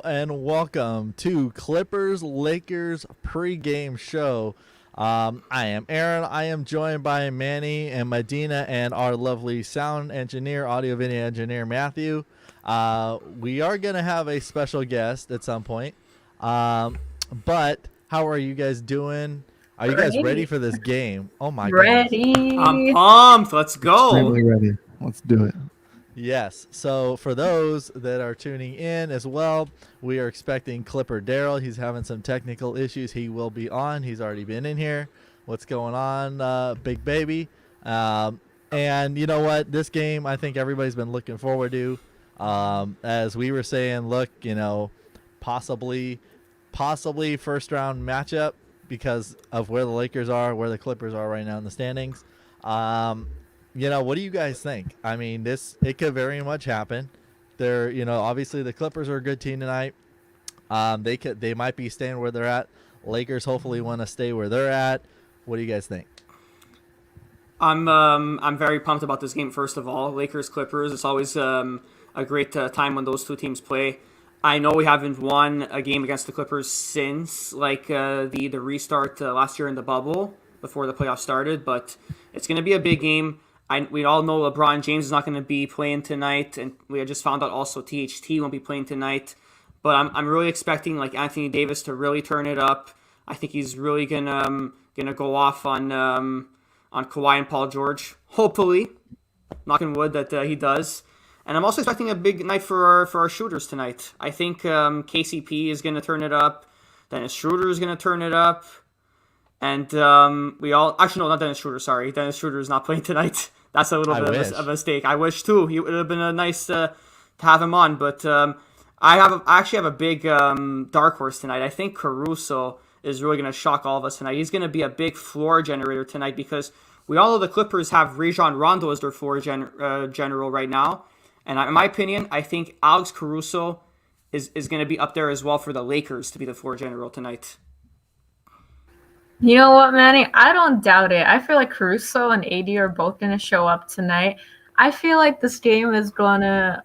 and welcome to Clippers Lakers pregame show. I am Aaron. I am joined by Manny and Medina and our lovely sound engineer, audio video engineer Matthew. We are going to have a special guest at some point. But how are you guys doing? Are you guys ready for this game? Oh my goodness. I'm pumped. Let's go. Extremely ready. Let's do it. Yes. So for those that are tuning in as well, we are expecting Clipper Daryl. He's having some technical issues. He will be on. He's already been in here. What's going on, big baby? And you know what? This game, I think everybody's been looking forward to. As we were saying, look, possibly first round matchup because of where the Lakers are, where the Clippers are right now in the standings. What do you guys think? I mean, it could very much happen. They're, obviously the Clippers are a good team tonight. They might be staying where they're at. Lakers hopefully want to stay where they're at. What do you guys think? I'm very pumped about this game. First of all, Lakers Clippers. It's always a great time when those two teams play. I know we haven't won a game against the Clippers since the restart last year in the bubble before the playoffs started, but it's going to be a big game. We all know LeBron James is not going to be playing tonight, and we just found out also THT won't be playing tonight. But I'm really expecting Anthony Davis to really turn it up. I think he's really gonna go off on Kawhi and Paul George. Hopefully, knocking wood that he does. And I'm also expecting a big night for our shooters tonight. I think KCP is gonna turn it up. Dennis Schroeder is gonna turn it up. And not Dennis Schroeder. Sorry, Dennis Schroeder is not playing tonight. That's a little bit of a mistake. I wish too. It would have been a nice to have him on. But I actually have a big dark horse tonight. I think Caruso is really going to shock all of us tonight. He's going to be a big floor generator tonight because we all know the Clippers have Rajon Rondo as their floor general right now. And in my opinion, I think Alex Caruso is going to be up there as well for the Lakers to be the floor general tonight. You know what, Manny? I don't doubt it. I feel like Caruso and AD are both going to show up tonight. I feel like this game is gonna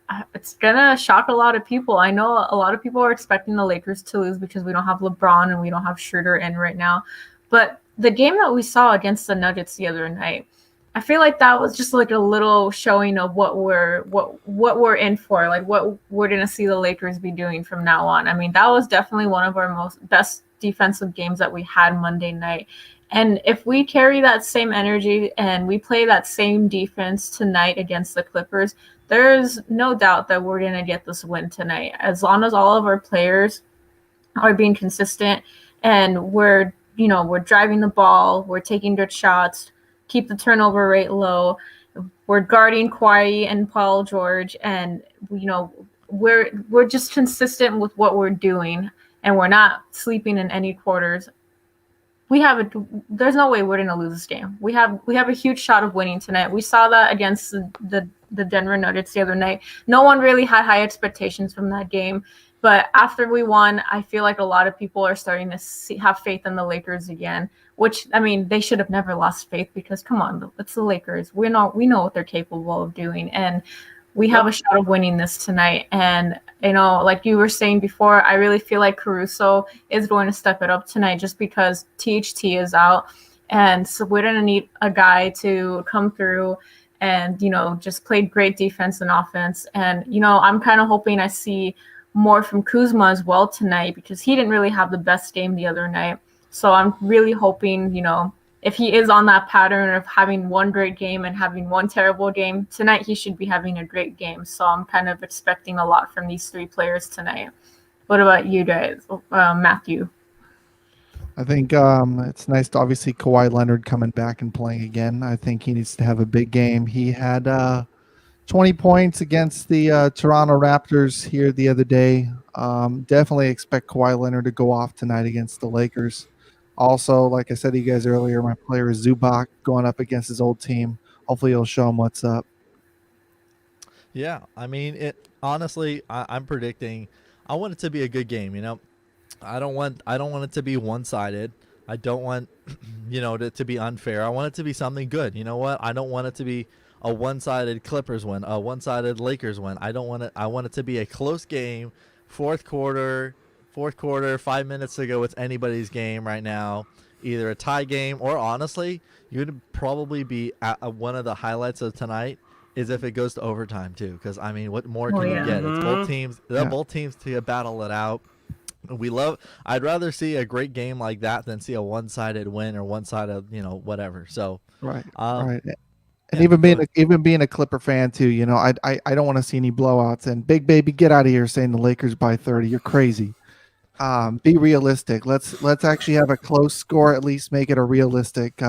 shock a lot of people. I know a lot of people are expecting the Lakers to lose because we don't have LeBron and we don't have Schroeder in right now. But the game that we saw against the Nuggets the other night, I feel like that was just like a little showing of what we're in for, like what we're gonna see the Lakers be doing from now on. I mean, that was definitely one of our best defensive games that we had Monday night. And if we carry that same energy and we play that same defense tonight against the Clippers, there's no doubt that we're going to get this win tonight. As long as all of our players are being consistent and we're driving the ball, we're taking good shots, keep the turnover rate low, we're guarding Kawhi and Paul George, and we're just consistent with what we're doing. And we're not sleeping in any quarters. There's no way we're going to lose this game. We have a huge shot of winning tonight. We saw that against the Denver Nuggets the other night. No one really had high expectations from that game. But after we won, I feel like a lot of people are starting to have faith in the Lakers again, which, I mean, they should have never lost faith because, come on, it's the Lakers. We know what they're capable of doing. And we have a shot of winning this tonight. And, like you were saying before, I really feel like Caruso is going to step it up tonight just because THT is out. And so we're going to need a guy to come through and, just play great defense and offense. And, I'm kind of hoping I see more from Kuzma as well tonight because he didn't really have the best game the other night. So I'm really hoping, if he is on that pattern of having one great game and having one terrible game, tonight he should be having a great game. So I'm kind of expecting a lot from these three players tonight. What about you guys, Matthew? I think it's nice to obviously Kawhi Leonard coming back and playing again. I think he needs to have a big game. He had 20 points against the Toronto Raptors here the other day. Definitely expect Kawhi Leonard to go off tonight against the Lakers. Also, like I said to you guys earlier, my player is Zubac going up against his old team. Hopefully he'll show him what's up. Yeah, I mean, honestly, I'm predicting I want it to be a good game, I don't want it to be one-sided. I don't want, to be unfair. I want it to be something good. You know what? I don't want it to be a one-sided Clippers win, a one-sided Lakers win. I want it to be a close game fourth quarter, 5 minutes to go. It's anybody's game right now. Either a tie game or honestly, you would probably be at one of the highlights of tonight is if it goes to overtime too. Because I mean, what more can you get? It's both teams. Both teams to battle it out. I'd rather see a great game like that than see a one-sided win or one-sided, whatever. So right. And even being a Clipper fan too, I don't want to see any blowouts. And Big Baby, get out of here saying the Lakers by 30. You're crazy. Be realistic. Let's actually have a close score. At least make it a realistic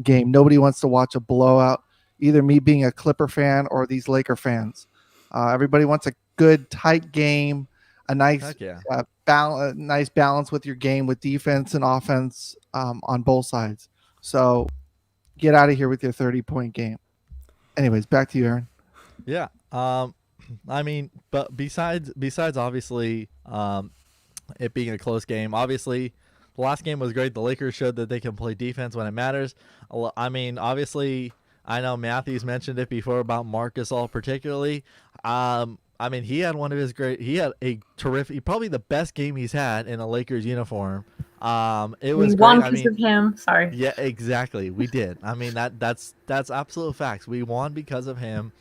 game. Nobody wants to watch a blowout. Either me being a Clipper fan or these Laker fans. Everybody wants a good tight game, a nice nice balance with your game with defense and offense on both sides. So get out of here with your 30-point game. Anyways, back to you, Aaron. Yeah. I mean, but besides obviously it being a close game, obviously the last game was great. The Lakers showed that they can play defense when it matters. I mean, obviously, I know Matthews mentioned it before about Marc Gasol particularly. I mean, he had a terrific, probably the best game he's had in a Lakers uniform. It was one great. piece of him. Sorry. Yeah, exactly. We did. I mean, that's absolute facts. We won because of him.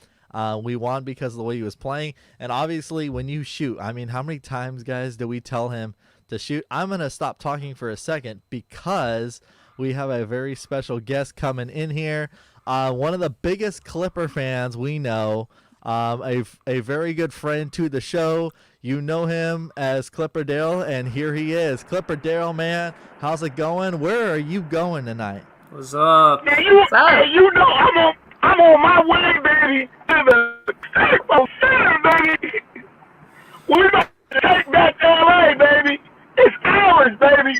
We won because of the way he was playing. And obviously, when you shoot, I mean, how many times, guys, do we tell him to shoot? I'm going to stop talking for a second because we have a very special guest coming in here. One of the biggest Clipper fans we know. A very good friend to the show. You know him as Clipper Daryl, and here he is. Clipper Daryl, man, how's it going? Where are you going tonight? What's up? Now you know I'm on my way, baby, to the Expo Center, baby. We're about to take back LA, baby. It's ours, baby.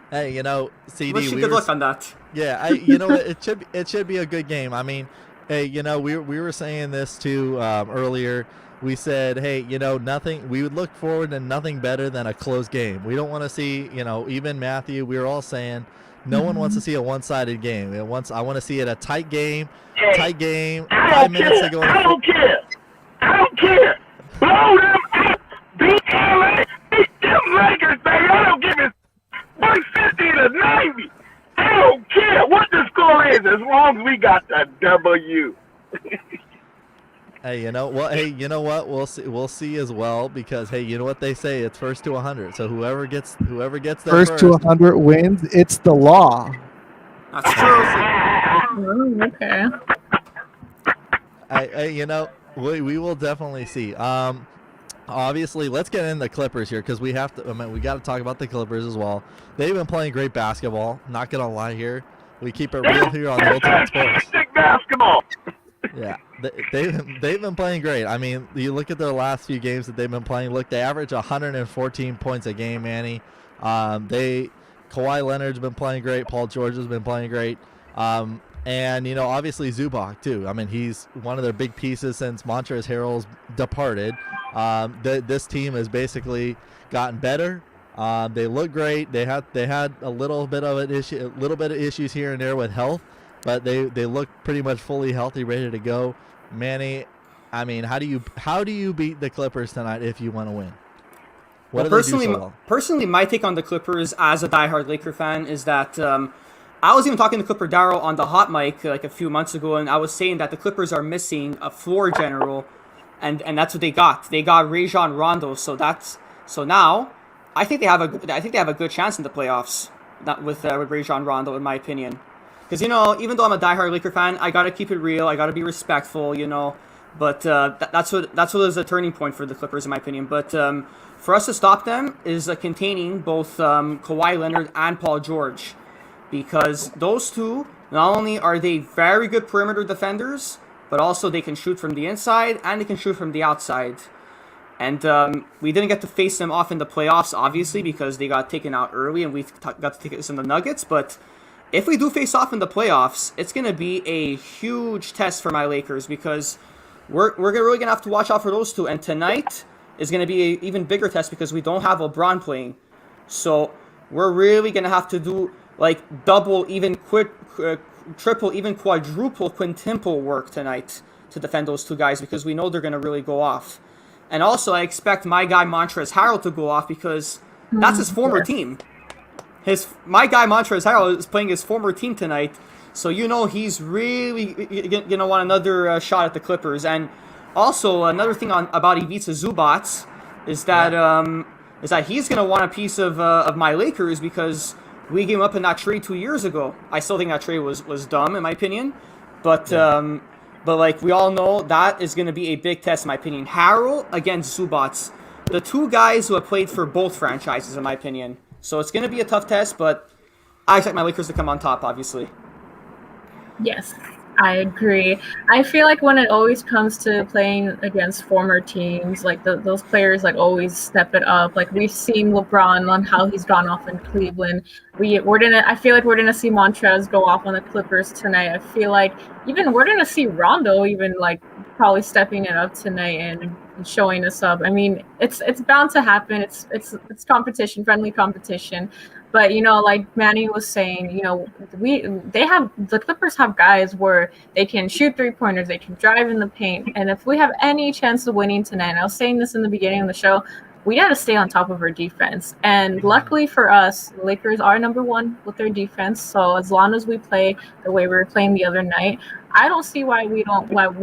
Hey, CD. Wish you good luck on that. Yeah, it should be a good game. I mean, hey, we were saying this too earlier. We said, hey, nothing. We would look forward to nothing better than a close game. We don't want to see, even Matthew. We were all saying, no one wants to see a one-sided game. I want to see it a tight game. Tight game. 5 minutes to go. I don't care. Blow them out. Beat LA. Beat them Lakers, baby. I don't give a 150 to 90. I don't care what the score is as long as we got the W. Hey, you know what? We'll see as well because hey, you know what they say? It's first to 100. So whoever gets there first to 100 wins. It's the law. That's true. Okay. We will definitely see. Obviously, let's get in the Clippers here because we have to. We got to talk about the Clippers as well. They've been playing great basketball. Not gonna lie here, we keep it real here on the Ultimate Sports. Basketball. Yeah, they've been playing great. I mean, you look at their last few games that they've been playing. Look, they average 114 points a game, Manny. Kawhi Leonard's been playing great. Paul George has been playing great. And obviously Zubac too. I mean, he's one of their big pieces since Montrezl Harrell's departed. This team has basically gotten better. They look great. They had a little bit of issues here and there with health, but they look pretty much fully healthy, ready to go. Manny, I mean, how do you beat the Clippers tonight if you want to win? Personally, my take on the Clippers as a diehard Laker fan is that I was even talking to Clipper Darrow on the hot mic like a few months ago, and I was saying that the Clippers are missing a floor general, and that's what they got. They got Rajon Rondo, so now I think they have a good chance in the playoffs. Not with Rajon Rondo, in my opinion, because even though I'm a diehard Laker fan, I gotta keep it real. I gotta be respectful, But that's what is a turning point for the Clippers, in my opinion. But for us to stop them is containing both Kawhi Leonard and Paul George. Because those two, not only are they very good perimeter defenders, but also they can shoot from the inside and they can shoot from the outside. And we didn't get to face them off in the playoffs, obviously, because they got taken out early and we got to take this in the Nuggets. But if we do face off in the playoffs, it's going to be a huge test for my Lakers because we're really going to have to watch out for those two. And tonight is going to be an even bigger test because we don't have LeBron playing. So we're really going to have to do double, even triple, even quadruple, quintuple work tonight to defend those two guys because we know they're going to really go off. And also, I expect my guy Montrezl Harrell to go off because that's his former team. My guy Montrezl Harrell is playing his former team tonight, so he's really going to want another shot at the Clippers. And also, another thing about Ivica Zubac is that he's going to want a piece of my Lakers because we gave him up in that trade 2 years ago. I still think that trade was dumb in my opinion, but like we all know, that is going to be a big test in my opinion. Harrell against Zubac, the two guys who have played for both franchises in my opinion. So it's going to be a tough test, but I expect my Lakers to come on top, obviously. Yes, I agree. I feel like when it always comes to playing against former teams, like those players like always step it up. Like we've seen LeBron on how he's gone off in Cleveland. I feel like we're gonna see Montrez go off on the Clippers tonight. I feel like even we're gonna see Rondo even like probably stepping it up tonight and showing us up. I mean, it's bound to happen. It's competition, friendly competition. But like Manny was saying, the Clippers have guys where they can shoot 3-pointers, they can drive in the paint, and if we have any chance of winning tonight, and I was saying this in the beginning of the show, we got to stay on top of our defense. And luckily for us, the Lakers are number one with their defense. So as long as we play the way we were playing the other night, I don't see why we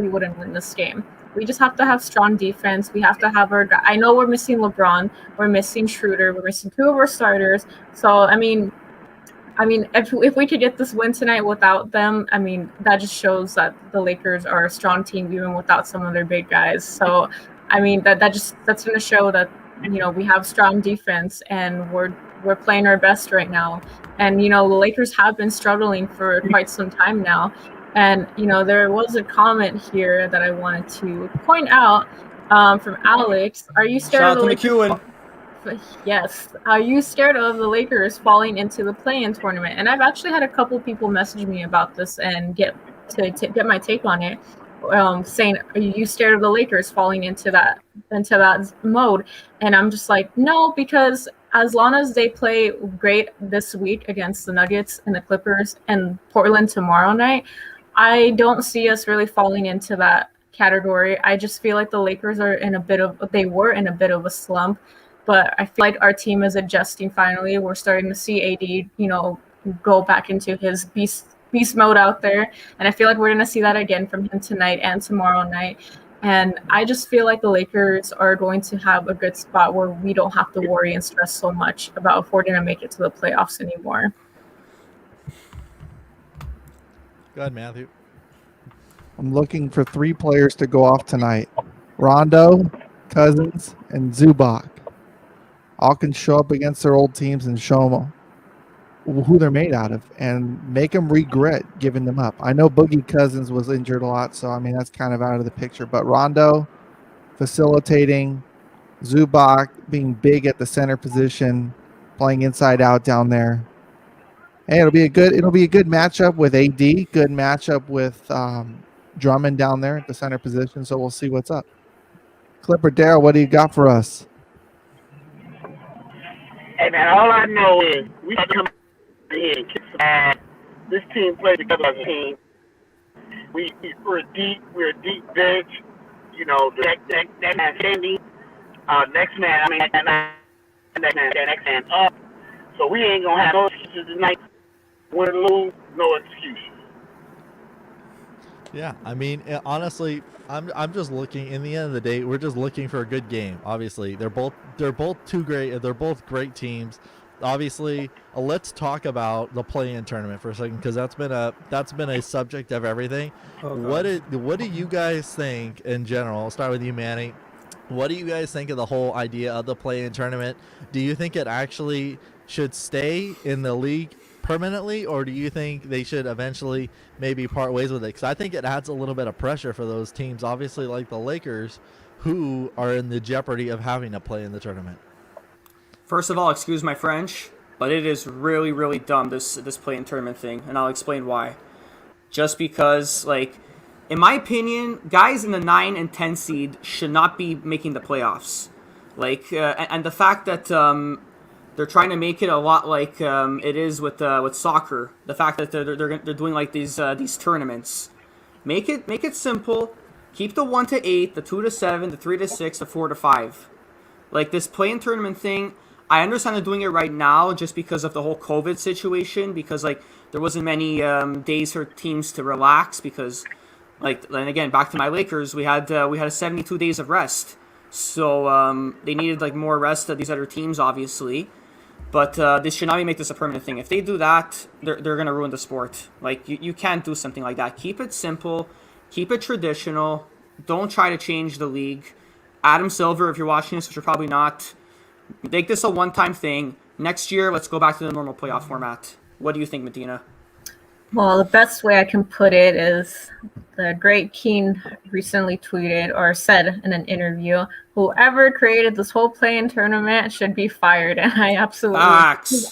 wouldn't win this game. We just have to have strong defense. We have to have our guy. I know we're missing LeBron. We're missing Schroeder. We're missing two of our starters. So, I mean, if we could get this win tonight without them, I mean, that just shows that the Lakers are a strong team even without some of their big guys. So, I mean, that's going to show that, we have strong defense and we're playing our best right now. And, the Lakers have been struggling for quite some time now. And, there was a comment here that I wanted to point out from Alex. Are you scared of the Lakers? Yes. Are you scared of the Lakers falling into the play-in tournament? And I've actually had a couple people message me about this and get my take on it, saying, are you scared of the Lakers falling into that mode? And I'm just like, no, because as long as they play great this week against the Nuggets and the Clippers and Portland tomorrow night, I don't see us really falling into that category. I just feel like the Lakers were in a bit of a slump, but I feel like our team is adjusting finally. We're starting to see AD, go back into his beast mode out there. And I feel like we're going to see that again from him tonight and tomorrow night. And I just feel like the Lakers are going to have a good spot where we don't have to worry and stress so much about if we're going to make it to the playoffs anymore. Go ahead, Matthew. I'm looking for 3 players to go off tonight. Rondo, Cousins, and Zubac. All can show up against their old teams and show them who they're made out of and make them regret giving them up. I know Boogie Cousins was injured a lot, so, that's kind of out of the picture. But Rondo facilitating, Zubac being big at the center position, playing inside out down there. Hey, it'll be a good matchup with AD, good matchup with Drummond down there at the center position. So we'll see what's up. Clipper Daryl, what do you got for us? Hey man, all I know is we got to come here and kick some ass. This team plays together as a team. We're a deep bench. That man Sandy, next man up. So we ain't gonna have no excuses tonight. Win or lose, no excuses. Yeah, honestly, I'm just looking. In the end of the day, we're just looking for a good game. Obviously, they're both too great. They're both great teams. Obviously, let's talk about the play-in tournament for a second because that's been a subject of everything. Oh, what do you guys think in general? I'll start with you, Manny. What do you guys think of the whole idea of the play-in tournament? Do you think it actually should stay in the league permanently, or do you think they should eventually maybe part ways with it? Because I think it adds a little bit of pressure for those teams, obviously like the Lakers, who are in the jeopardy of having to play in the tournament. First of all, excuse my French, but it is really, really dumb, this play-in tournament thing, and I'll explain why. Just because, in my opinion, guys in the 9 and 10 seed should not be making the playoffs. And the fact that they're trying to make it a lot like it is with soccer. The fact that they're doing these tournaments, make it simple. Keep the 1-8, the 2-7, the 3-6, the 4-5. Like this play-in tournament thing, I understand they're doing it right now just because of the whole COVID situation. Because like there wasn't many days for teams to relax. Because like, and again, back to my Lakers, we had a 72 days of rest, so they needed like more rest than these other teams, obviously. But this should not make this a permanent thing. If they do that, they're gonna ruin the sport. Like you can't do something like that. Keep it simple, keep it traditional. Don't try to change the league. Adam Silver, if you're watching this, which you're probably not, make this a one-time thing. Next year, let's go back to the normal playoff format. What do you think, Medina? Well, the best way I can put it is the great Keen recently tweeted or said in an interview, whoever created this whole play-in tournament should be fired. And I absolutely,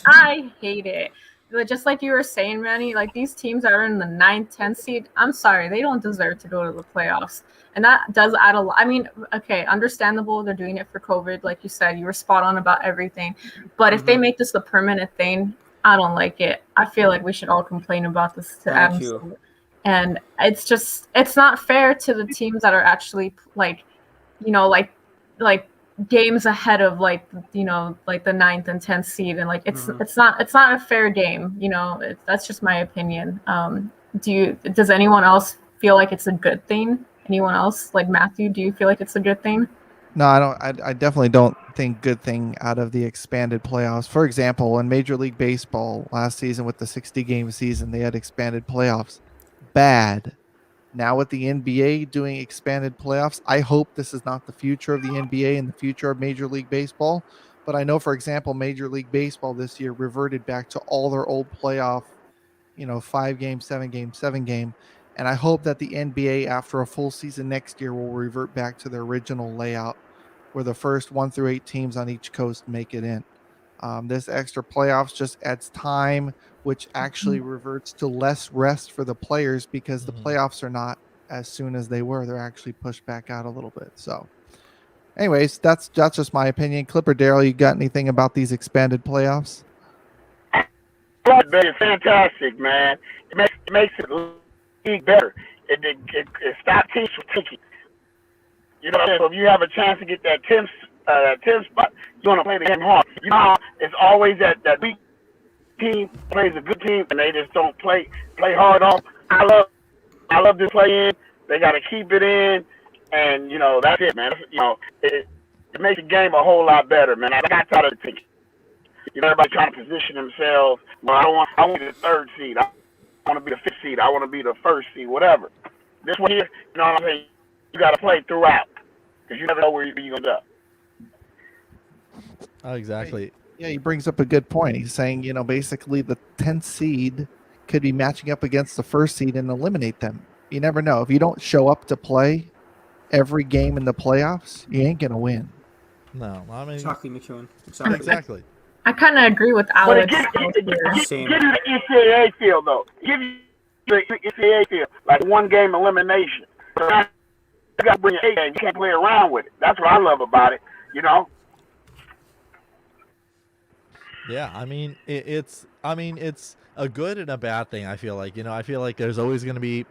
I hate it. But just like you were saying, Manny, like these teams that are in the 9th, 10th seed, I'm sorry, they don't deserve to go to the playoffs. And that does add a lot. I mean, okay, understandable. They're doing it for COVID. Like you said, you were spot on about everything. But if they make this a permanent thing, I don't like it. I feel like we should all complain about this to Adam Silver. And it's not fair to the teams that are actually like games ahead of like the 9th and 10th seed, and like it's not a fair game. That's just my opinion. Does anyone else feel like it's a good thing? Anyone else, like Matthew, do you feel like it's a good thing? No, I don't. I definitely don't think good thing out of the expanded playoffs. For example, in Major League Baseball last season with the 60-game season, they had expanded playoffs. Bad. Now with the NBA doing expanded playoffs, I hope this is not the future of the NBA and the future of Major League Baseball. But I know, for example, Major League Baseball this year reverted back to all their old playoff, 5-game, 7-game, 7-game. And I hope that the NBA, after a full season next year, will revert back to their original layout where the first 1 through 8 teams on each coast make it in. This extra playoffs just adds time, which actually reverts to less rest for the players because the playoffs are not as soon as they were. They're actually pushed back out a little bit. So anyways, that's just my opinion. Clipper Daryl, you got anything about these expanded playoffs? It's fantastic, man. It makes it league better. It stops teams from thinking. So if you have a chance to get that 10th spot, you want to play the game hard. It's always that weak team plays a good team and they just don't play hard off. I love this play in. They got to keep it in, and that's it, man. It makes the game a whole lot better, man. I got tired of thinking. Everybody trying to position themselves. Well, I want to be the 3rd seed. I want to be the 5th seed. I want to be the 1st seed. Whatever. This one here, what I'm saying? You got to play throughout because you never know where you're going to go. Oh, exactly. Yeah, he brings up a good point. He's saying, basically the 10th seed could be matching up against the 1st seed and eliminate them. You never know. If you don't show up to play every game in the playoffs, you ain't going to win. No, I mean... Exactly, McEwen. Exactly. I kind of agree with Alex. But give you the NCAA feel, though. Give you the NCAA feel. Like one-game elimination. You got to bring your A game. You can't play around with it. That's what I love about it, Yeah, I mean, it's a good and a bad thing. I feel like there's always going to be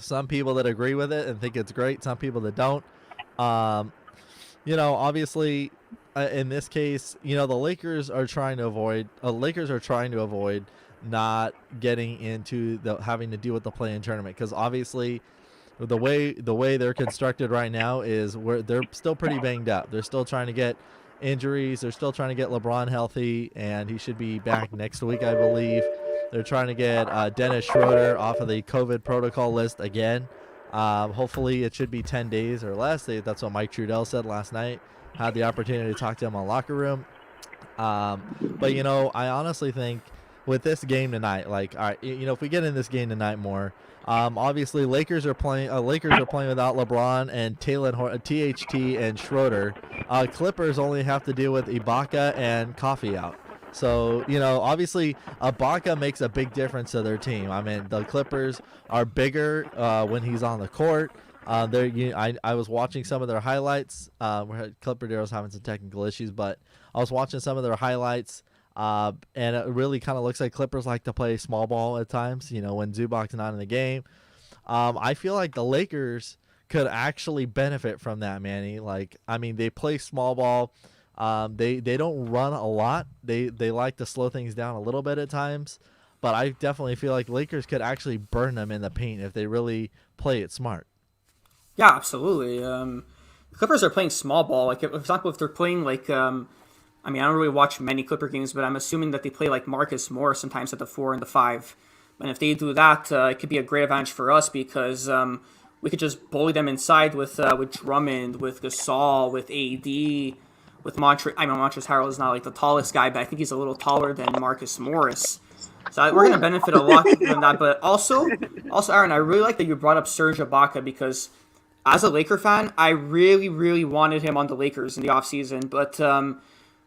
some people that agree with it and think it's great, some people that don't. Obviously, in this case, the Lakers are trying to avoid not getting into having to deal with the play-in tournament, because obviously the way they're constructed right now is they're still pretty banged up. They're still trying to get injuries. They're still trying to get LeBron healthy, and he should be back next week, I believe. They're trying to get Dennis Schroeder off of the COVID protocol list again. Hopefully it should be 10 days or less. That's what Mike Trudell said last night. Had the opportunity to talk to him on Locker Room. But I honestly think with this game tonight, all right, if we get in this game tonight more, obviously Lakers are playing without LeBron and THT and Schroeder. Clippers only have to deal with Ibaka and Coffee out. So, obviously Ibaka makes a big difference to their team. I mean, the Clippers are bigger when he's on the court. I was watching some of their highlights. Clipper Daryl's having some technical issues, but I was watching some of their highlights, and it really kind of looks like Clippers like to play small ball at times, when Zubac's not in the game. I feel like the Lakers could actually benefit from that, Manny. Like, I mean, they play small ball. They don't run a lot. They like to slow things down a little bit at times. But I definitely feel like Lakers could actually burn them in the paint if they really play it smart. Yeah, absolutely. The Clippers are playing small ball. Like, for example, if they're playing like, I mean, I don't really watch many Clipper games, but I'm assuming that they play like Marcus Morris sometimes at the 4 and the 5. And if they do that, it could be a great advantage for us because we could just bully them inside with Drummond, with Gasol, with AD, with Montrezl. I mean, Montrezl Harrell is not like the tallest guy, but I think he's a little taller than Marcus Morris. So we're going to benefit a lot from that. But also, Aaron, I really like that you brought up Serge Ibaka because as a Laker fan, I really, really wanted him on the Lakers in the offseason. But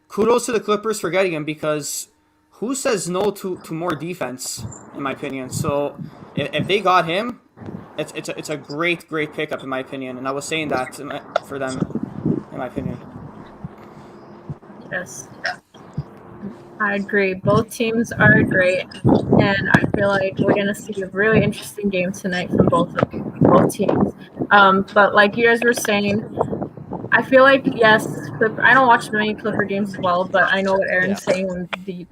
kudos to the Clippers for getting him because who says no to more defense, in my opinion? So if they got him, it's a great pickup, in my opinion. And I was saying that for them, in my opinion. Yes. I agree. Both teams are great, and I feel like we're gonna see a really interesting game tonight from both teams. But like you guys were saying, I feel like yes, I don't watch many Clipper games as well, but I know what Aaron's saying when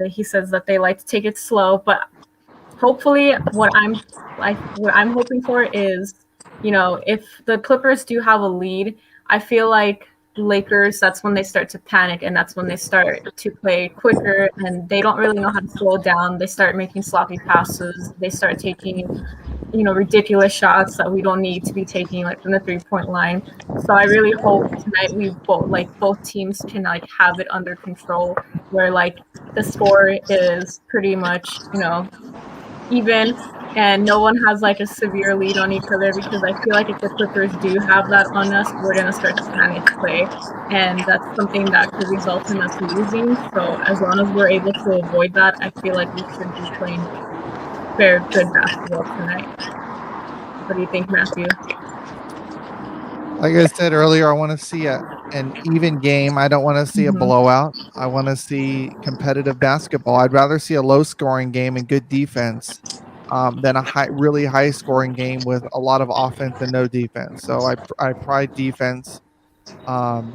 he says that they like to take it slow. But hopefully, what I'm hoping for is, if the Clippers do have a lead, I feel like Lakers, that's when they start to panic, and that's when they start to play quicker, and they don't really know how to slow down. They start making sloppy passes. They start taking, ridiculous shots that we don't need to be taking, like from the 3-point line. So I really hope tonight both teams can have it under control, where the score is pretty much even, and no one has a severe lead on each other, because I feel like if the Clippers do have that on us, we're going to start to panic play, and that's something that could result in us losing. So as long as we're able to avoid that, I feel like we should be playing very good basketball tonight. What do you think, Matthew? Like I said earlier, I want to see an even game. I don't want to see a blowout. I want to see competitive basketball. I'd rather see a low-scoring game and good defense than a really high-scoring game with a lot of offense and no defense. So I pride defense. And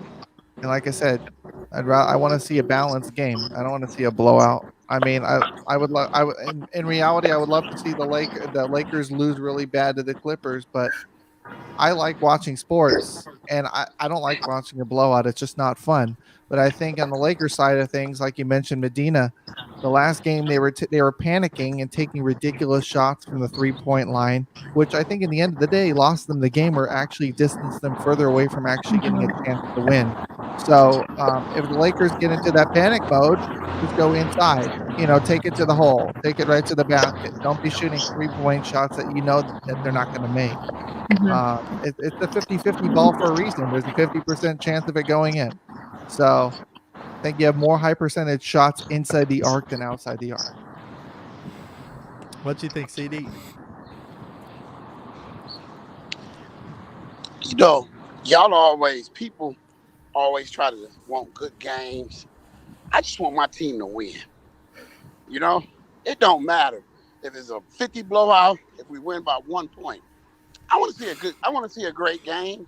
like I said, I want to see a balanced game. I don't want to see a blowout. I mean, in reality, I would love to see the Lakers lose really bad to the Clippers, but I like watching sports, and I don't like watching a blowout. It's just not fun. But I think on the Lakers side of things, like you mentioned, Medina, the last game they were panicking and taking ridiculous shots from the 3-point line, which I think in the end of the day lost them the game, or actually distanced them further away from actually getting a chance to win. So if the Lakers get into that panic mode, just go inside. Take it to the hole, take it right to the basket. Don't be shooting 3-point shots that that they're not going to make. It's a 50-50 ball for a reason. There's a 50% chance of it going in. So I think you have more high percentage shots inside the arc than outside the arc. What do you think, CD? People always try to want good games. I just want my team to win. It don't matter if it's a 50 blowout, if we win by 1 point. I want to see a great game.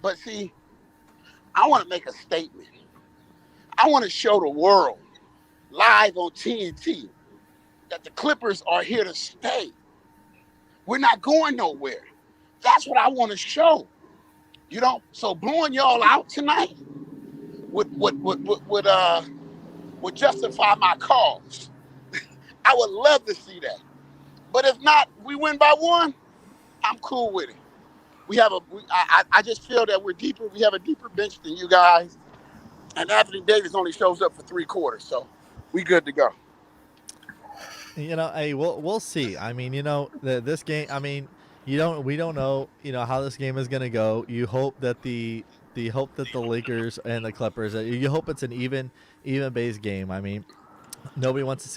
But see, I want to make a statement. I want to show the world live on TNT that the Clippers are here to stay. We're not going nowhere. That's what I want to show. So blowing y'all out tonight would justify my cause. I would love to see that. But if not, we win by 1, I'm cool with it. I just feel that we're deeper. We have a deeper bench than you guys. And Anthony Davis only shows up for 3 quarters, so we good to go. Hey, we'll see. I mean, this game. I mean, we don't know, how this game is gonna go. You hope that the Lakers and the Clippers. You hope it's an even base game. I mean, nobody wants to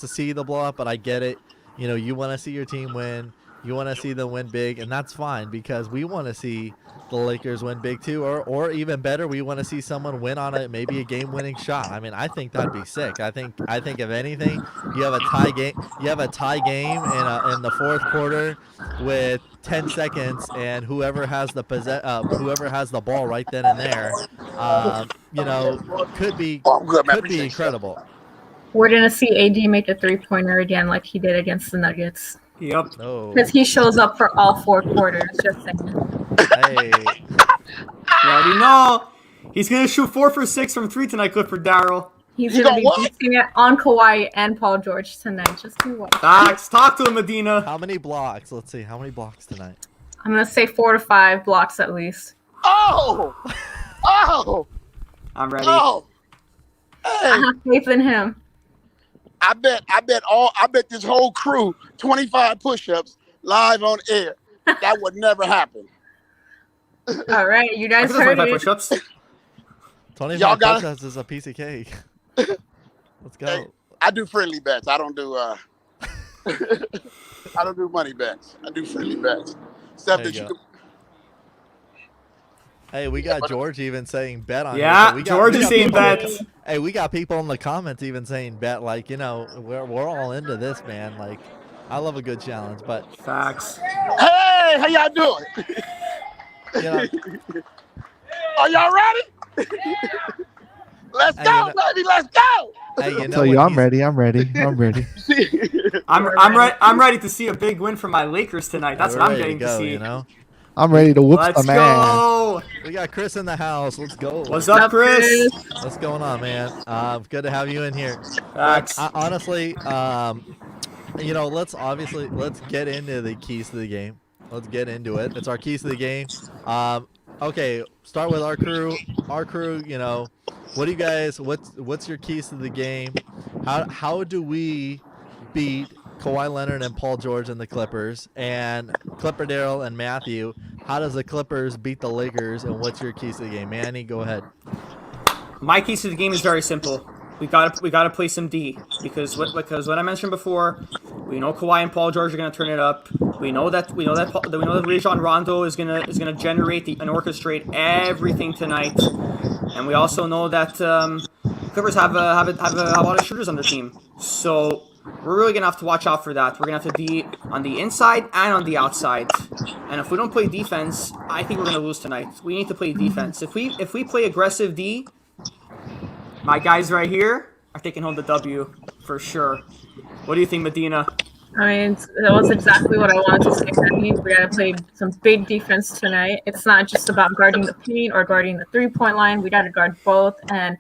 see the blowout, but I get it. You want to see your team win. You want to see them win big, and that's fine because we want to see the Lakers win big too, or even better, we want to see someone win on maybe a game-winning shot. I mean, I think that'd be sick. I think if anything, you have a tie game. You have a tie game in the fourth quarter with 10 seconds, and whoever has the ball right then and there, could be incredible. We're gonna see AD make a 3-pointer again, like he did against the Nuggets. Yep. No. Because he shows up for all 4 quarters. Just saying. Hey. You already know. He's going to shoot 4 for 6 from 3 tonight, Clifford Darrell. He's You gonna be know what? beating it on Kawhi and Paul George tonight. Just you watch. Facts. Talk to him, Medina. How many blocks? Let's see. How many blocks tonight? I'm gonna say 4 to 5 blocks at least. Oh, oh, I'm ready. oh. I Hey, have faith in him. I bet this whole crew 25 push-ups live on air. That would never happen. All right, you I guys can do heard 25 it. push-ups. 25 Y'all gotta- push-ups is a piece of cake. Let's go. Hey, I do friendly bets. I don't do I don't do money bets. I do friendly bets. Stuff There that you you go. can. Hey, we got George even saying bet on Yeah, here. So George we is got saying people- bets. Hey, we got people in the comments even saying bet. Like, we're all into this, man. Like, I love a good challenge, but Facts. Hey, how y'all doing? you know, Are y'all ready? Let's Hey, go, baby. Let's go. hey, you know Tell you, when I'm he's- ready. I'm ready. I'm ready. I'm ready to see a big win for my Lakers tonight. That's we're what I'm ready getting to go, see. You know, I'm ready to whoop Let's some ass. go. we got Chris in the house. Let's go. What's up, Chris? What's going on, man? Good to have you in here. Facts. Honestly, let's get into the keys to the game. Let's get into it. It's our keys to the game. Okay, start with our crew. Our crew, what do you guys? What's your keys to the game? How do we beat Kawhi Leonard and Paul George and the Clippers, and Clipper Darrell and Matthew? How does the Clippers beat the Lakers? And what's your keys to the game, Manny? Go ahead. My keys to the game is very simple. We gotta play some D because what I mentioned before, we know Kawhi and Paul George are gonna turn it up. We know that Rajon Rondo is gonna generate and orchestrate everything tonight, and we also know that Clippers have a lot of shooters on their team. So we're really gonna have to watch out for that. We're gonna have to be on the inside and on the outside. And if we don't play defense, I think we're gonna lose tonight. We need to play defense. If we play aggressive D, my guys right here are taking home the W for sure. What do you think, Medina? I mean, that was exactly what I wanted to say. I mean, we gotta play some big defense tonight. It's not just about guarding the paint or guarding the 3-point line. We gotta guard both. And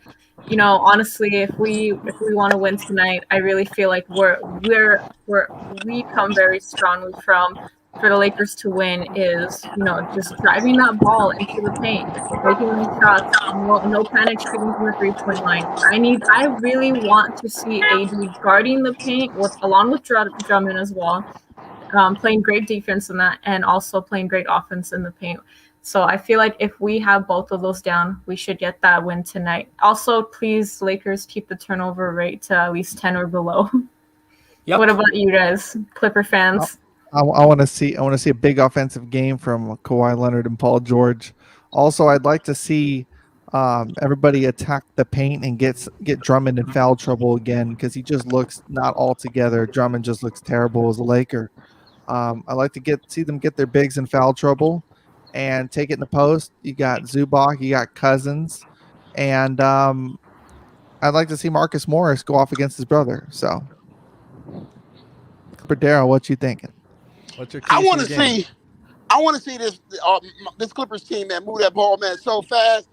honestly, if we want to win tonight, I really feel like we come very strongly from. For the Lakers to win is, just driving that ball into the paint, making these shots, no panic shooting from the 3-point line. I really want to see AD guarding the paint along with Drummond as well, playing great defense in that, and also playing great offense in the paint. So I feel like if we have both of those down, we should get that win tonight. Also, please, Lakers, keep the turnover rate to at least 10 or below. Yep. What about you guys, Clipper fans? I want to see a big offensive game from Kawhi Leonard and Paul George. Also, I'd like to see everybody attack the paint and get Drummond in foul trouble again because he just looks not all together. Drummond just looks terrible as a Laker. I'd like to see them get their bigs in foul trouble and take it in the post. You got Zubac, you got Cousins, and I'd like to see Marcus Morris go off against his brother. So, Darrell, what you thinking? What's your keys I want to to the game? see this Clippers team, man, move that ball, man, so fast.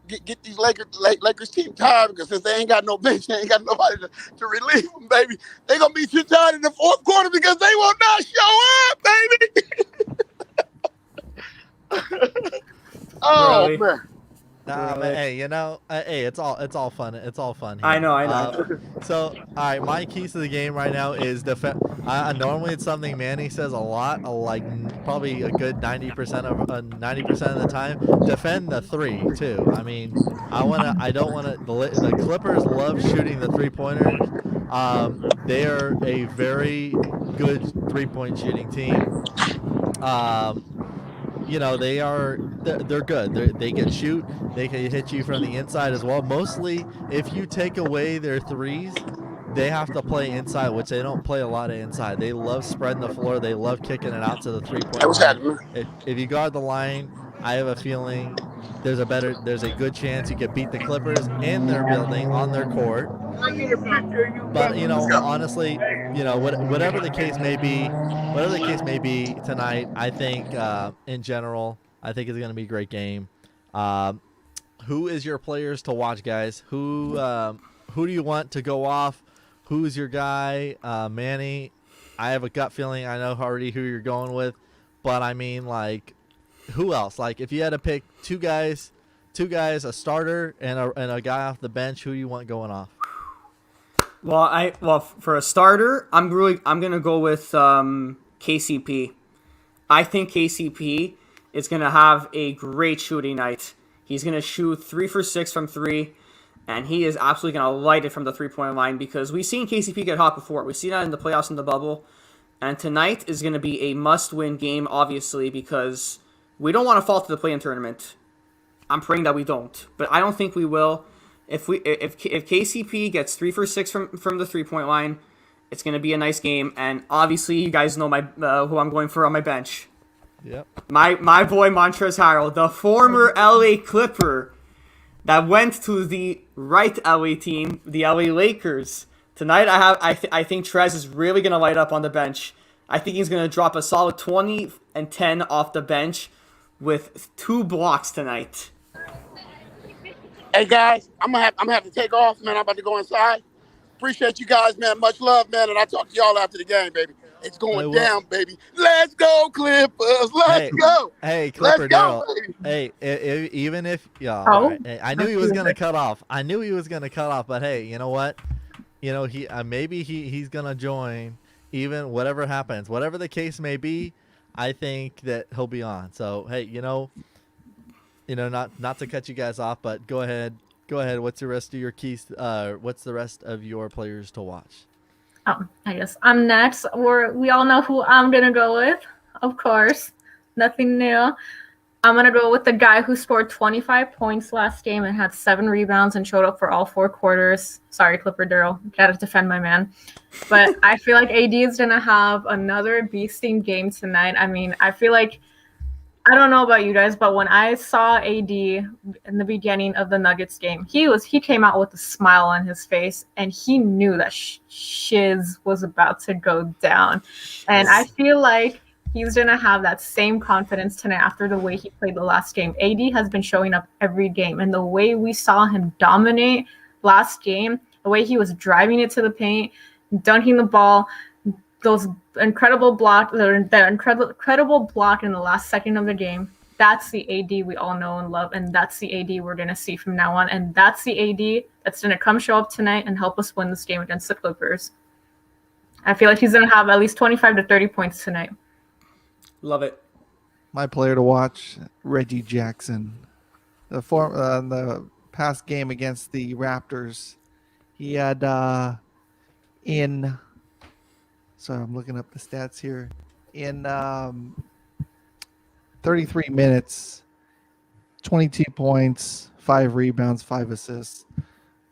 Get these Lakers team tired because since they ain't got no bench, they ain't got nobody to relieve them, baby. They gonna be too tired in the fourth quarter because they will not show up, baby. Oh Really? man. Nah, Really? man, hey, it's all fun. It's all fun. Here. I know. So, all right, my keys to the game right now is defense. Normally, it's something Manny says a lot, probably a good 90% of the time. Defend the 3 too. I mean, the Clippers love shooting the 3-pointer. They are a very good 3-point shooting team. They're good. They can shoot. They can hit you from the inside as well. Mostly, if you take away their threes, they have to play inside, which they don't play a lot of inside. They love spreading the floor. They love kicking it out to the 3-point Hey, what's line. happening? If you guard the line, I have a feeling there's a good chance you could beat the Clippers in their building on their court. But honestly, whatever the case may be tonight, I think in general, I think it's going to be a great game. Who is your players to watch, guys? Who do you want to go off? Who's your guy? Manny, I have a gut feeling I know already who you're going with, but I mean, like, who else? Like, if you had to pick two guys, a starter and a guy off the bench, who do you want going off? Well, for a starter, I'm gonna go with KCP. I think KCP is gonna have a great shooting night. He's gonna shoot 3 for 6 from 3, and he is absolutely gonna light it from the 3-point line because we've seen KCP get hot before. We've seen that in the playoffs in the bubble, and tonight is gonna be a must-win game, obviously, because we don't want to fall to the play-in tournament. I'm praying that we don't, but I don't think we will. If KCP gets 3 for 6 from the 3-point line, it's going to be a nice game. And obviously, you guys know my who I'm going for on my bench. Yep. My boy Montrezl Harrell, the former LA Clipper that went to the right LA team, the LA Lakers. Tonight, I think Trez is really going to light up on the bench. I think he's going to drop a solid 20 and 10 off the bench with 2 blocks tonight. Hey guys, I'm gonna have to take off, man. I'm about to go inside. Appreciate you guys, man. Much love, man. And I'll talk to y'all after the game, baby. It's going down, baby. Let's go, Clippers. Let's go. Hey, Clipper Let's go, Daryl. baby. Hey, even if Oh. right. I knew he was gonna cut off. But hey, you know what? He maybe he's gonna join. Even whatever happens, whatever the case may be, I think that he'll be on. So hey, not to cut you guys off, but go ahead. What's the rest of your keys? What's the rest of your players to watch? I guess I'm next. We all know who I'm gonna go with, of course. Nothing new. I'm gonna go with the guy who scored 25 points last game and had 7 rebounds and showed up for all 4 quarters. Sorry, Clipper Daryl, gotta defend my man. But I feel like AD is gonna have another beasting game tonight. I mean, I feel like, I don't know about you guys, but when I saw AD in the beginning of the Nuggets game, he came out with a smile on his face, and he knew that shiz was about to go down. And I feel like he's going to have that same confidence tonight after the way he played the last game. AD has been showing up every game, and the way we saw him dominate last game, the way he was driving it to the paint, dunking the ball, those incredible block, the incredible block in the last second of the game. That's the AD we all know and love, and that's the AD we're going to see from now on. And that's the AD that's going to come show up tonight and help us win this game against the Clippers. I feel like he's going to have at least 25 to 30 points tonight. Love it. My player to watch, Reggie Jackson. The past game against the Raptors, he had sorry, I'm looking up the stats here. In 33 minutes, 22 points, 5 rebounds, 5 assists.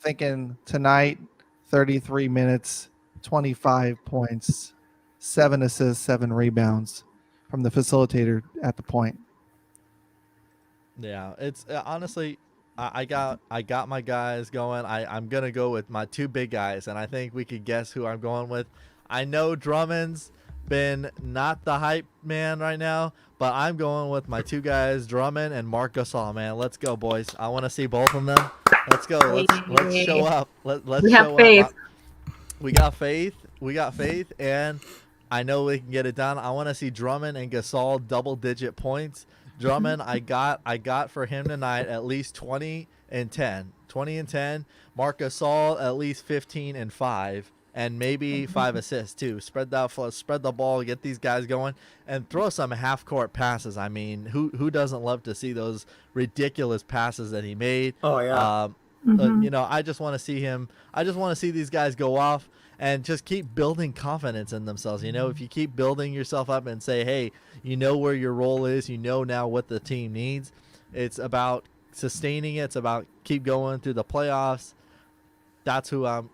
Thinking tonight, 33 minutes, 25 points, 7 assists, 7 rebounds from the facilitator at the point. Yeah, it's honestly, I got my guys going. I'm gonna go with my 2 big guys, and I think we could guess who I'm going with. I know Drummond's been not the hype man right now, but I'm going with my 2 guys, Drummond and Marc Gasol, man. Let's go, boys. I want to see both of them. Let's go. Let's show up. Let's show faith. up. We got faith, and I know we can get it done. I want to see Drummond and Gasol double-digit points. Drummond, I got for him tonight at least 20 and 10. 20 and 10. Marc Gasol at least 15 and 5. And maybe 5 assists too. Spread the ball, get these guys going, and throw some half-court passes. I mean, who doesn't love to see those ridiculous passes that he made? Oh yeah. Mhm. You know, I just want to see him. I just want to see these guys go off and just keep building confidence in themselves. You know, if you keep building yourself up and say, hey, you know where your role is, you know now what the team needs. It's about sustaining it. It's about keep going through the playoffs. That's who I'm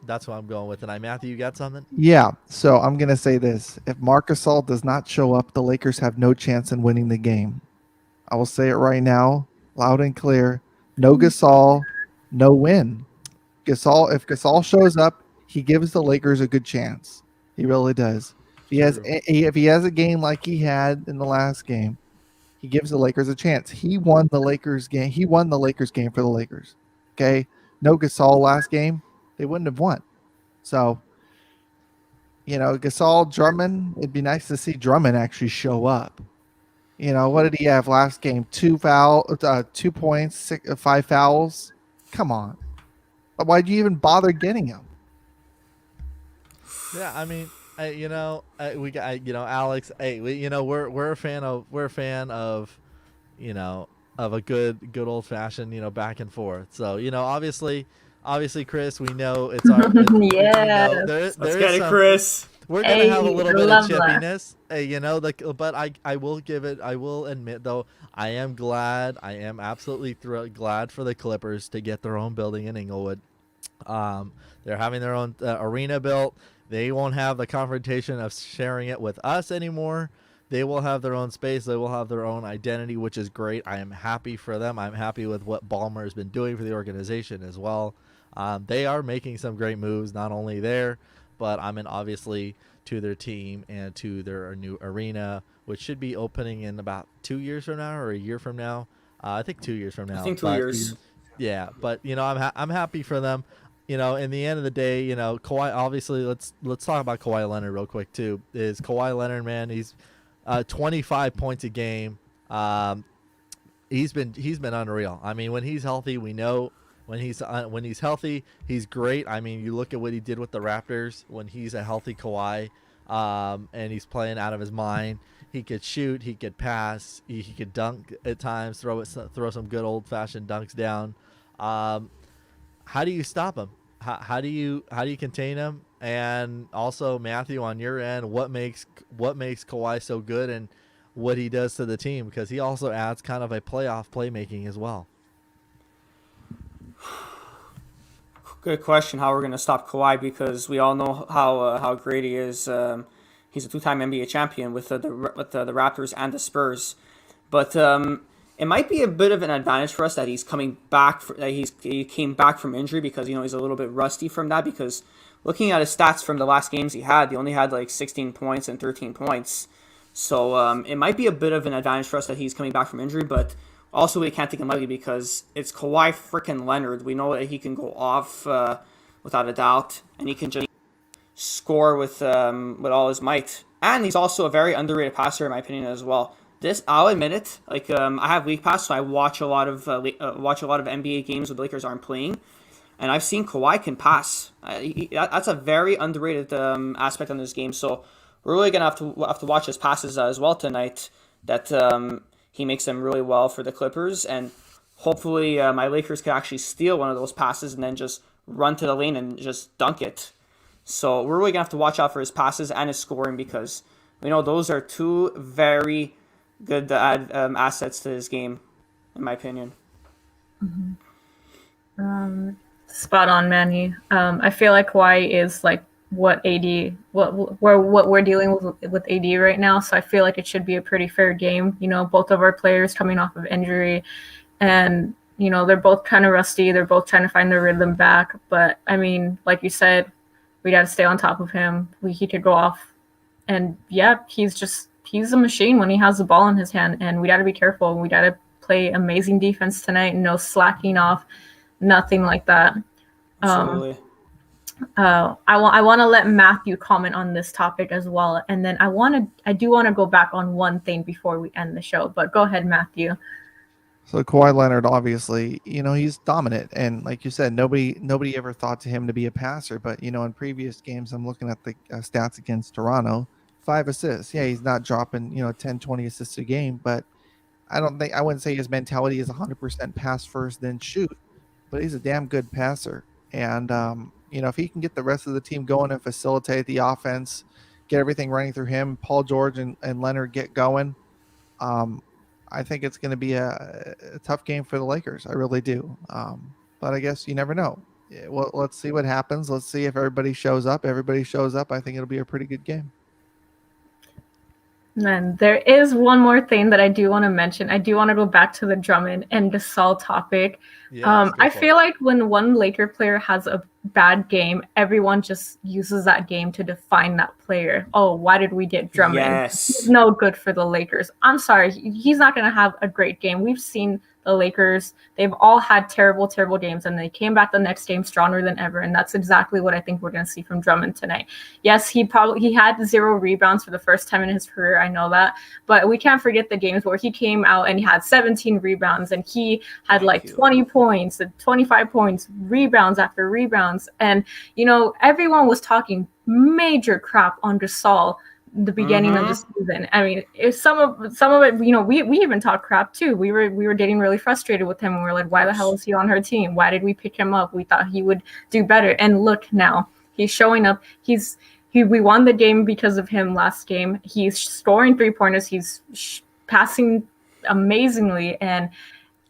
going with tonight. Matthew, you got something? Yeah. So I'm gonna say this: if Marc Gasol does not show up, the Lakers have no chance in winning the game. I will say it right now, loud and clear. No Gasol, no win. If Gasol shows up, he gives the Lakers a good chance. He really does. If he has a game like he had in the last game, he gives the Lakers a chance. He won the Lakers game. He won the Lakers game for the Lakers. Okay. No Gasol last game, they wouldn't have won. So, Gasol, Drummond, it'd be nice to see Drummond actually show up. What did he have last game? 2 points, 5 fouls. Come on. Why'd you even bother getting him? Yeah, I mean, we got Alex. Hey, we're a fan of of a good old fashioned back and forth. So obviously, Chris, we know it's our Yes. Let's get it, Chris. We're gonna have a Hey, little bit of love that. chippiness, but I will admit though, I am absolutely glad for the Clippers to get their own building in Inglewood. They're having their own arena built. They won't have the confrontation of sharing it with us anymore. They will have their own space. They will have their own identity, which is great. I am happy for them. I'm happy with what Ballmer has been doing for the organization as well. They are making some great moves, not only there, but obviously to their team and to their new arena, which should be opening in about 2 years from now or a year from now. I think 2 years from now. I think 2 years. Yeah, but I'm happy for them. In the end of the day, Kawhi. Obviously, let's talk about Kawhi Leonard real quick too. Is Kawhi Leonard, man? He's 25 points a game. He's been unreal. I mean, when he's healthy, we know when he's healthy, he's great. I mean, you look at what he did with the Raptors when he's a healthy Kawhi, and he's playing out of his mind. He could shoot, he could pass, he could dunk at times, throw some good old fashioned dunks down. How do you stop him? How do you contain him? And also, Matthew, on your end, what makes Kawhi so good and what he does to the team? Because he also adds kind of a playoff playmaking as well. Good question. How we're going to stop Kawhi, because we all know how great he is. He's a 2-time NBA champion with the Raptors and the Spurs, but it might be a bit of an advantage for us that he's coming back. He came back from injury, because he's a little bit rusty from that. Because looking at his stats from the last games he only had like 16 points and 13 points. So it might be a bit of an advantage for us that he's coming back from injury, but also we can't take him lightly because it's Kawhi freaking Leonard. We know that he can go off without a doubt, and he can just score with all his might. And he's also a very underrated passer, in my opinion, as well. I'll admit it. Like I have League Pass, so I watch a lot of NBA games when the Lakers aren't playing, and I've seen Kawhi can pass. That's a very underrated aspect on this game. So we're really gonna have to watch his passes as well tonight. That he makes them really well for the Clippers, and hopefully my Lakers can actually steal one of those passes and then just run to the lane and just dunk it. So we're really gonna have to watch out for his passes and his scoring, because we know those are two very good to add assets to his game, in my opinion. Spot on, Manny. I feel like Kawhi is like what we're dealing with AD right now. So I feel like it should be a pretty fair game. Both of our players coming off of injury, and they're both kind of rusty. They're both trying to find their rhythm back. But I mean, like you said, we got to stay on top of him. He could go off, and yeah, he's a machine when he has the ball in his hand. And we got to be careful. We got to play amazing defense tonight. No slacking off, nothing like that. Absolutely. I want to let Matthew comment on this topic as well, and then I do want to go back on one thing before we end the show. But go ahead, Matthew. So Kawhi Leonard, obviously, he's dominant, and like you said, nobody ever thought to him to be a passer. But in previous games, I'm looking at the stats against Toronto, 5 assists. Yeah, he's not dropping 10, 20 assists a game, but I wouldn't say his mentality is 100% pass first then shoot. but he's a damn good passer. And if he can get the rest of the team going and facilitate the offense, get everything running through him, Paul George and Leonard get going, I think it's going to be a tough game for the Lakers. I really do. But I guess you never know. Well, let's see what happens. Let's see if everybody shows up. Everybody shows up. I think it'll be a pretty good game. And there is one more thing that I do want to mention. I do want to go back to the Drummond and Gasol topic. I feel like when one Laker player has a bad game, everyone just uses that game to define that player. Oh, why did we get Drummond? Yes. He's no good for the Lakers. I'm sorry. He's not going to have a great game. We've seen the Lakers. They've all had terrible, terrible games, and they came back the next game stronger than ever. And that's exactly what I think we're going to see from Drummond tonight. Yes, he had 0 rebounds for the first time in his career. I know that, but we can't forget the games where he came out and he had 17 rebounds and he had 20 points and 25 points, rebounds after rebounds. And, everyone was talking major crap on Gasol the beginning of the season. I mean, some of it, we even talked crap too. We were getting really frustrated with him. We were like, why the hell is he on her team? Why did we pick him up? We thought he would do better. And look now, he's showing up. We won the game because of him last game. He's scoring 3-pointers. He's passing amazingly. And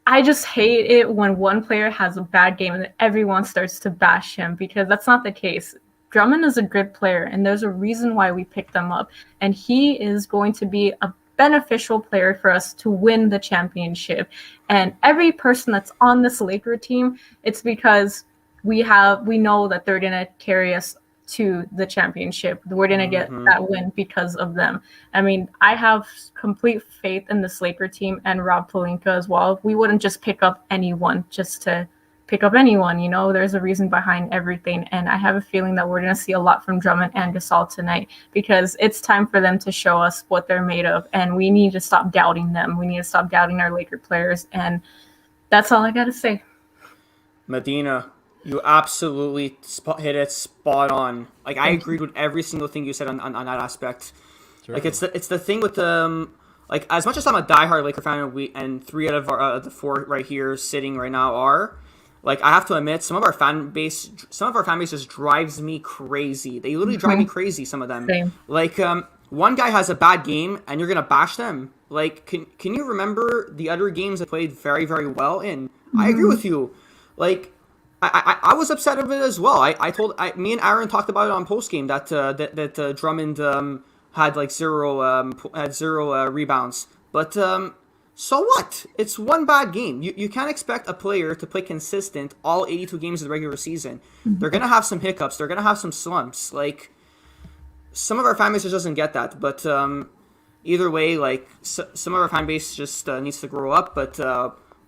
I just hate it when one player has a bad game and everyone starts to bash him, because that's not the case. Drummond is a good player, and there's a reason why we picked them up. And he is going to be a beneficial player for us to win the championship. And every person that's on this Laker team, it's because we know that they're going to carry us to the championship. We're going to get that win because of them. I mean, I have complete faith in this Laker team and Rob Pelinka as well. We wouldn't just pick up anyone just to pick up anyone. There's a reason behind everything. And I have a feeling that we're going to see a lot from Drummond and Gasol tonight, because it's time for them to show us what they're made of. And we need to stop doubting them. We need to stop doubting our Laker players. And that's all I got to say. Medina, you absolutely hit it spot on. I agreed with every single thing you said on that aspect. Sure. It's the thing with as much as I'm a diehard Laker fan, and 3 out of the 4 right here sitting right now are, I have to admit, some of our fan base just drives me crazy. They literally drive me crazy, some of them. Same. One guy has a bad game and you're gonna bash them. Can you remember the other games that played very, very well in? I agree with you. I was upset of it as well. Me and Aaron talked about it on post game that Drummond had 0 rebounds, but so what? It's one bad game. You can't expect a player to play consistent all 82 games of the regular season. They're gonna have some hiccups. They're gonna have some slumps. Some of our fan base just doesn't get that, but either way, some of our fan base just needs to grow up. But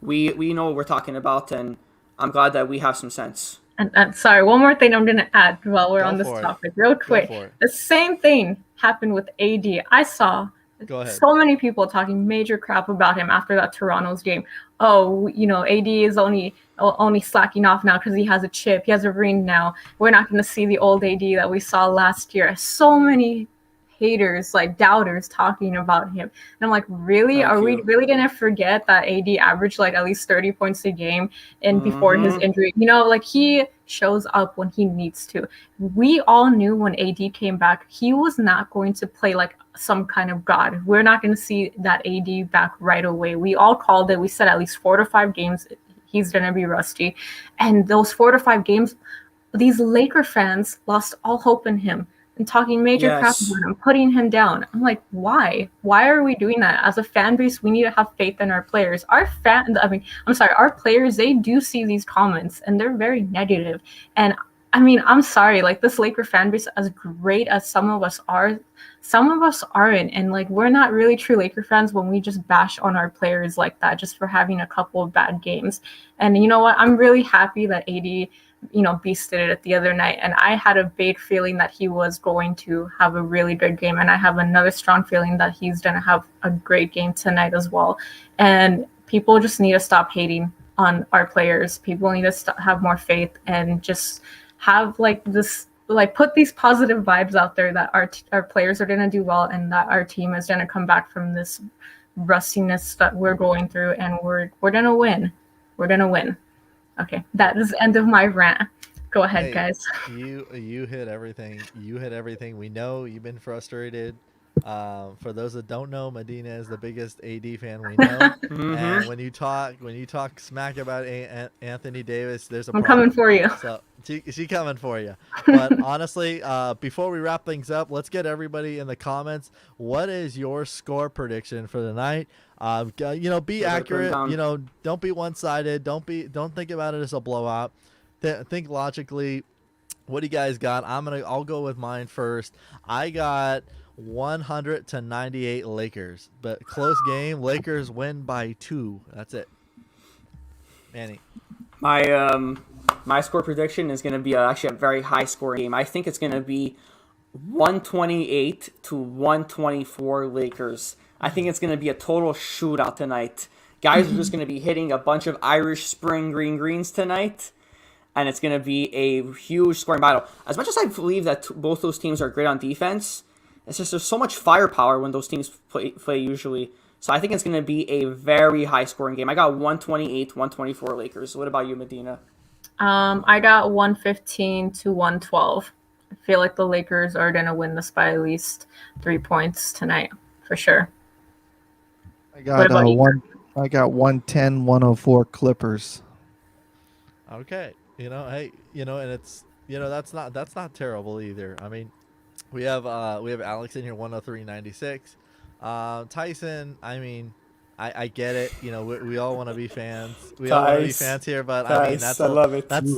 we know what we're talking about, and I'm glad that we have some sense. And sorry, one more thing I'm going to add while we're on this topic, real quick. The same thing happened with AD. I saw so many people talking major crap about him after that Toronto's game. Oh, AD is only slacking off now because he has a chip. He has a ring now. We're not going to see the old AD that we saw last year. So many haters, doubters talking about him. And I'm like, really? Are we really going to forget that AD averaged at least 30 points a game before his injury? He shows up when he needs to. We all knew when AD came back, he was not going to play like some kind of god. We're not going to see that AD back right away. We all called it. We said at least 4 to 5 games, he's going to be rusty. And those 4 to 5 games, these Laker fans lost all hope in him and talking major crap about him, putting him down. I'm like, why? Why are we doing that? As a fan base, we need to have faith in our players. Our players, they do see these comments and they're very negative. And I'm sorry, this Laker fan base, as great as some of us are, some of us aren't. And we're not really true Laker fans when we just bash on our players like that just for having a couple of bad games. And you know what? I'm really happy that AD beasted it the other night. And I had a big feeling that he was going to have a really good game. And I have another strong feeling that he's going to have a great game tonight as well. And people just need to stop hating on our players. People need to have more faith and just have put these positive vibes out there that our players are going to do well and that our team is going to come back from this rustiness that we're going through, and we're going to win. We're going to win. Okay, that is the end of my rant. Go ahead, Hey, guys. you hit everything. You hit everything. We know you've been frustrated. For those that don't know, Medina is the biggest AD fan we know. And when you talk smack about Anthony Davis, there's a I'm problem. coming for you. So she coming for you. But honestly, before we wrap things up, let's get everybody in the comments. What is your score prediction for the night? Be Yeah, accurate. down. Don't be one-sided. Don't think about it as a blowout. Think logically. What do you guys got? I'll go with mine first. I got 100-98 Lakers, but close game. Lakers win by 2. That's it. Manny. My score prediction is going to be actually a very high scoring game. I think it's going to be 128-124 Lakers. I think it's going to be a total shootout tonight. Guys are just going to be hitting a bunch of Irish Spring greens tonight, and it's going to be a huge scoring battle. As much as I believe that both those teams are great on defense, it's just there's so much firepower when those teams play usually. So I think it's going to be a very high scoring game. I got 128-124 Lakers. What about you, Medina? I got 115-112. I feel like the Lakers are gonna win this by at least 3 points tonight for sure. I got 110-104 Clippers. Okay. Hey, and it's that's not terrible either. I mean, we have Alex in here 103.96. Tyson, I mean, I get it. We all want to be fans. We all want to be fans here, but I mean I love it. that's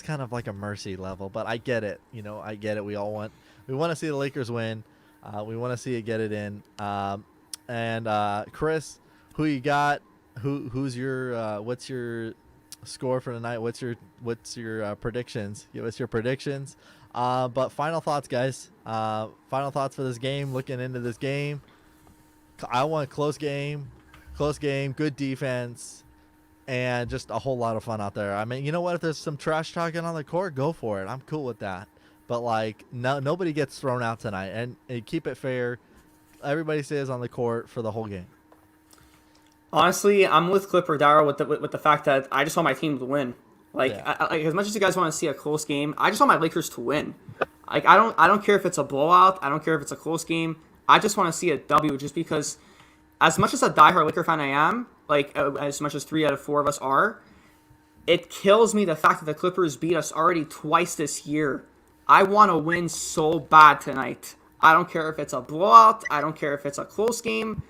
kind of like a mercy level. But I get it. I get it. We want to see the Lakers win. We want to see it get it in. And Chris, who you got? Who's your what's your score for tonight? What's your predictions? Give us your predictions. But final thoughts, guys. Final thoughts for this game. Looking into this game, I want a close game, good defense, and just a whole lot of fun out there. I mean, you know what? If there's some trash talking on the court, go for it. I'm cool with that. But nobody gets thrown out tonight, and keep it fair. Everybody stays on the court for the whole game. Honestly, I'm with Clipper Darrow with the fact that I just want my team to win. As much as you guys want to see a close game, I just want my Lakers to win. I don't care if it's a blowout. I don't care if it's a close game. I just want to see a W, just because, as much as a diehard Laker fan I am, as much as 3 out of 4 of us are, it kills me the fact that the Clippers beat us already twice this year. I want to win so bad tonight. I don't care if it's a blowout. I don't care if it's a close game.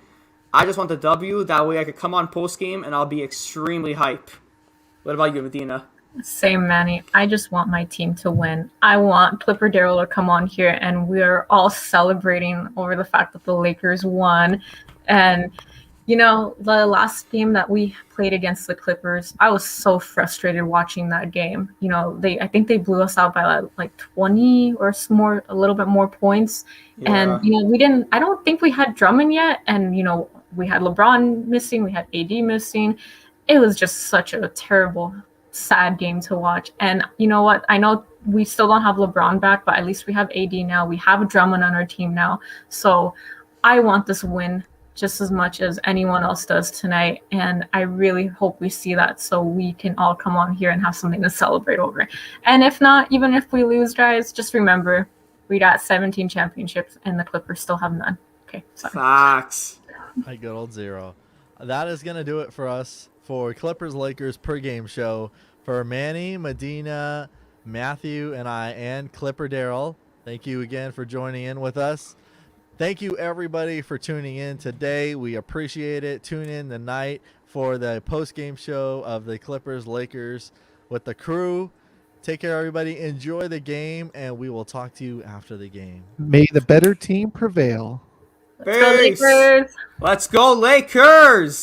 I just want the W. That way I could come on post game and I'll be extremely hype. What about you, Medina? Same, Manny. I just want my team to win. I want Clipper Darrell to come on here and we're all celebrating over the fact that the Lakers won. And, the last game that we played against the Clippers, I was so frustrated watching that game. I think they blew us out by like 20 or more, a little bit more points. Yeah. And, I don't think we had Drummond yet. And, we had LeBron missing, we had AD missing. It was just such a terrible, sad game to watch. And you know what? I know we still don't have LeBron back, but at least we have AD now. We have Drummond on our team now. So I want this win just as much as anyone else does tonight. And I really hope we see that so we can all come on here and have something to celebrate over. And if not, even if we lose, guys, just remember we got 17 championships and the Clippers still have none. Okay, sorry. Facts. My good old 0. That is going to do it for us for Clippers Lakers pregame show. For Manny, Medina, Matthew, and I, and Clipper Darrell, thank you again for joining in with us. Thank you, everybody, for tuning in today. We appreciate it. Tune in tonight for the postgame show of the Clippers Lakers with the crew. Take care, everybody. Enjoy the game, and we will talk to you after the game. May the better team prevail. Let's go, Lakers!